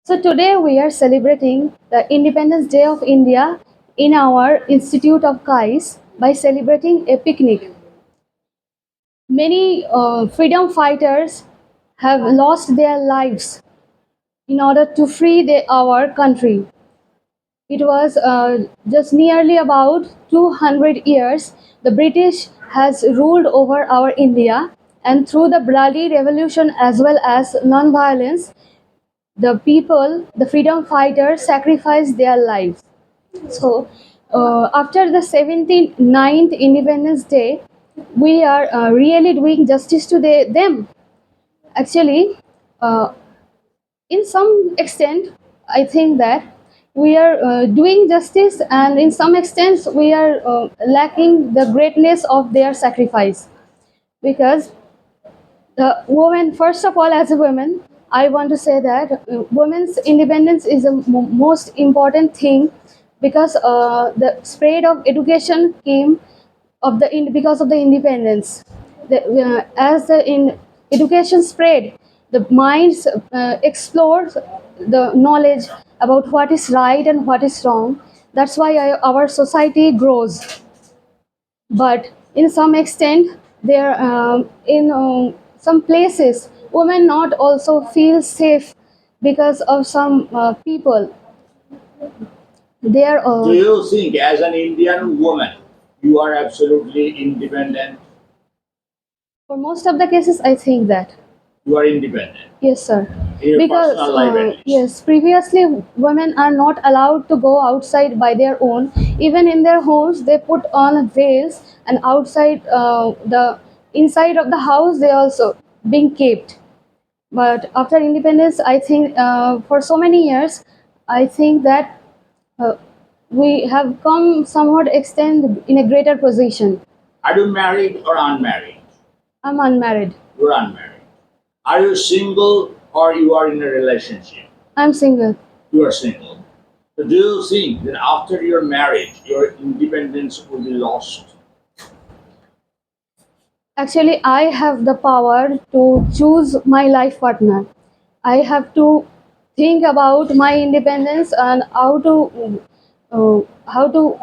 So today we are celebrating the Independence Day of India in our Institute of KAIS by celebrating a picnic. Many freedom fighters have lost their lives in order to free our country. It was just nearly about 200 years the British has ruled over our India, and through the bloody revolution as well as non-violence, the people, the freedom fighters sacrificed their lives. So, after the 79th Independence Day, we are really doing justice to them. Actually, uh, in some extent, I think that we are doing justice, and in some extent, we are lacking the greatness of their sacrifice. Because the woman, first of all, as a woman, I want to say that women's independence is the most important thing, because the spread of education came because of the independence. As the in education spread, the minds explore the knowledge about what is right and what is wrong. That's why our society grows. But in some extent, there in some places, women not also feel safe because of some people. They are Do you think, as an Indian woman, you are absolutely independent? for most of the cases, I think that. You are independent Yes, sir. in your Because personal life, at least. yes, previously women are not allowed to go outside by their own. Even in their homes, they put on veils, and outside the inside of the house, they also being kept. But after independence, I think for so many years, I think that uh, we have come somewhat extend in a greater position. Are you married or unmarried? I'm unmarried. You're unmarried. Are you single or you are in a relationship? I'm single. You are single. So do you think that after your marriage, your independence will be lost? Actually, I have the power to choose my life partner. I have to think about my independence and how to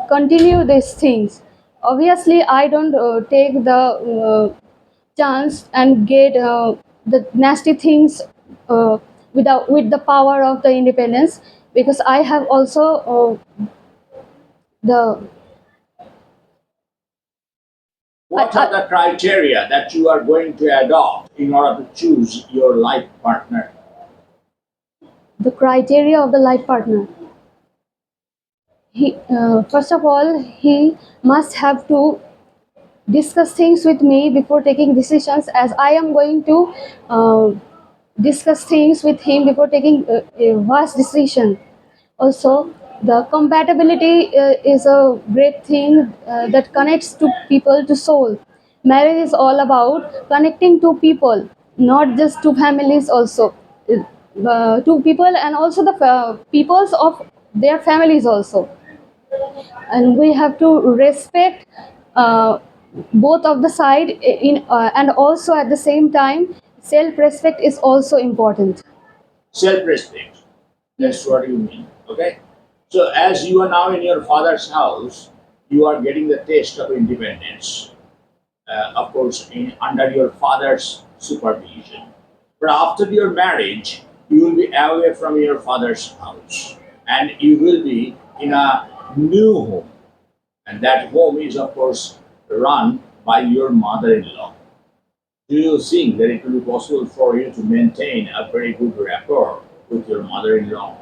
continue these things. Obviously, I don't take the chance and get the nasty things with the power of the independence, because I have also the What are the criteria that you are going to adopt in order to choose your life partner? the criteria of the life partner. He first of all, he must have to discuss things with me before taking decisions, as I am going to uh, discuss things with him before taking a vast decision. Also, the compatibility is a great thing that connects to people to soul. Marriage is all about connecting two people, not just two families. Also, two people, and also the peoples of their families also. And we have to respect uh, both of the side in and also at the same time, self respect is also important. Self-respect. That's Yes. what you mean. Okay. So as you are now in your father's house, you are getting the taste of independence. Of course, under your father's supervision. But after your marriage, you will be away from your father's house, and you will be in a new home, and that home is, of course, run by your mother-in-law. Do you think that it will be possible for you to maintain a very good rapport with your mother-in-law?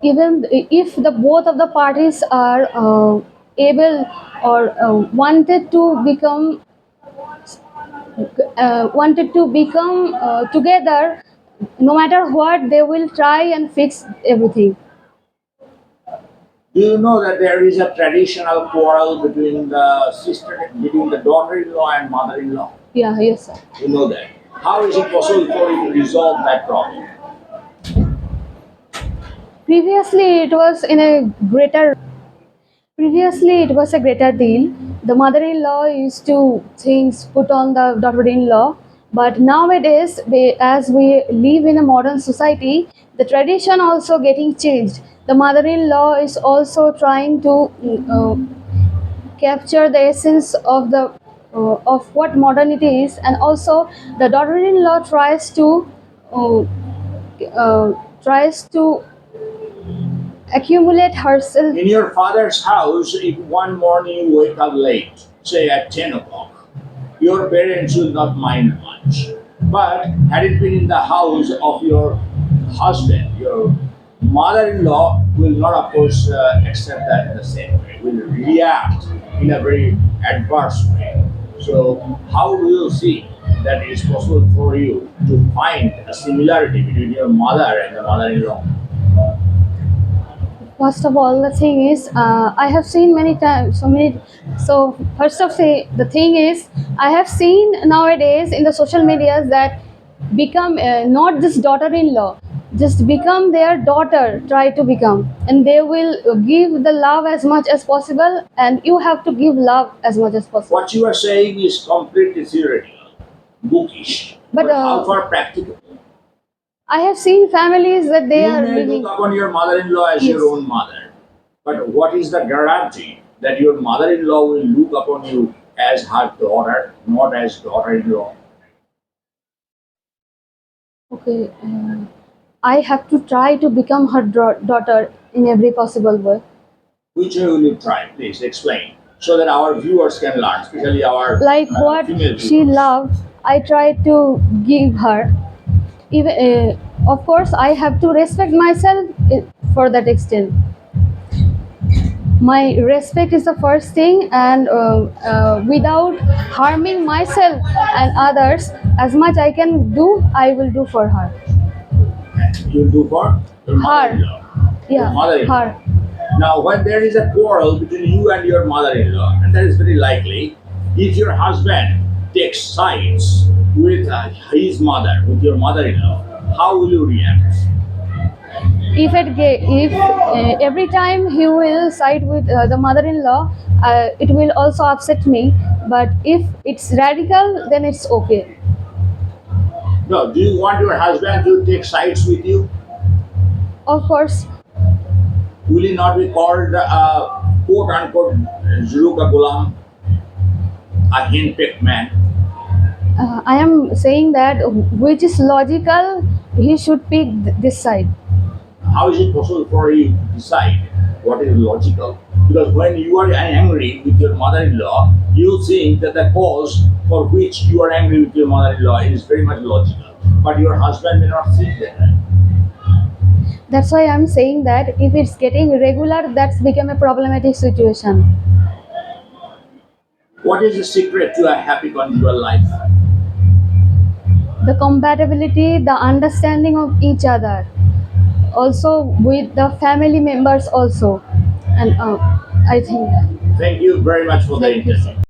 Even if the both of the parties are able or wanted to become together, no matter what, they will try and fix everything. Do you know that there is a traditional quarrel between the daughter-in-law and mother-in-law? Yeah, yes, sir. You know that. How is it possible for you to resolve that problem? Previously, it was in a greater. Previously, it was a greater deal. The mother-in-law used to things put on the daughter-in-law, But nowadays, as we live in a modern society, the tradition also getting changed. The mother-in-law is also trying to capture the essence of what modernity is, and also the daughter-in-law uh, uh, tries to accumulate herself. In your father's house, if one morning you wake up late, say at 10 o'clock, your parents will not mind much. But had it been in the house of your husband, your mother-in-law will not, of course, accept that in the same way. Will react in a very adverse way. So, how do you see that it is possible for you to find a similarity between your mother and the mother-in-law? First of all, the thing is, I have seen many times, so many. So first of say, the thing is, I have seen nowadays in the social medias that become not this daughter-in-law, just become their daughter. Try to become, and they will give the love as much as possible, and you have to give love as much as possible. What you are saying is completely theoretical, bookish, But but how far practical? I have seen families that they You are may look living. upon your mother-in-law as Yes. your own mother, but what is the guarantee that your mother-in-law will look upon you as her daughter, not as daughter-in-law? Okay, I have to try to become her daughter in every possible way. Which way will you try? Please explain so that our viewers can learn, especially our Like what female she viewers. loved, I try to give her. Even of course, I have to respect myself for that extent. My respect is the first thing, and without harming myself and others, as much I can do, I will do for her. You'll do for your Her, mother-in-law. Your yeah, mother-in-law. her. Now, when there is a quarrel between you and your mother-in-law, and that is very likely, if your husband takes sides with his mother, with your mother-in-law, how will you react? If every time he will side with the mother-in-law, it will also upset me. But if it's radical, then it's okay. No, do you want your husband to take sides with you? Of course, Will he not be called quote unquote Zuruka Gulam, a henpecked man? I am saying that which is logical, he should pick this side. How is it possible for you to decide what is logical? Because when you are angry with your mother-in-law, you think that the cause for which you are angry with your mother-in-law is very much logical. But your husband may not think that. That's why I'm saying that if it's getting irregular, that's become a problematic situation. What is the secret to a happy conjugal life? The compatibility, the understanding of each other, also with the family members also, and I think that. Thank you very much for the Thank you, interview. sir.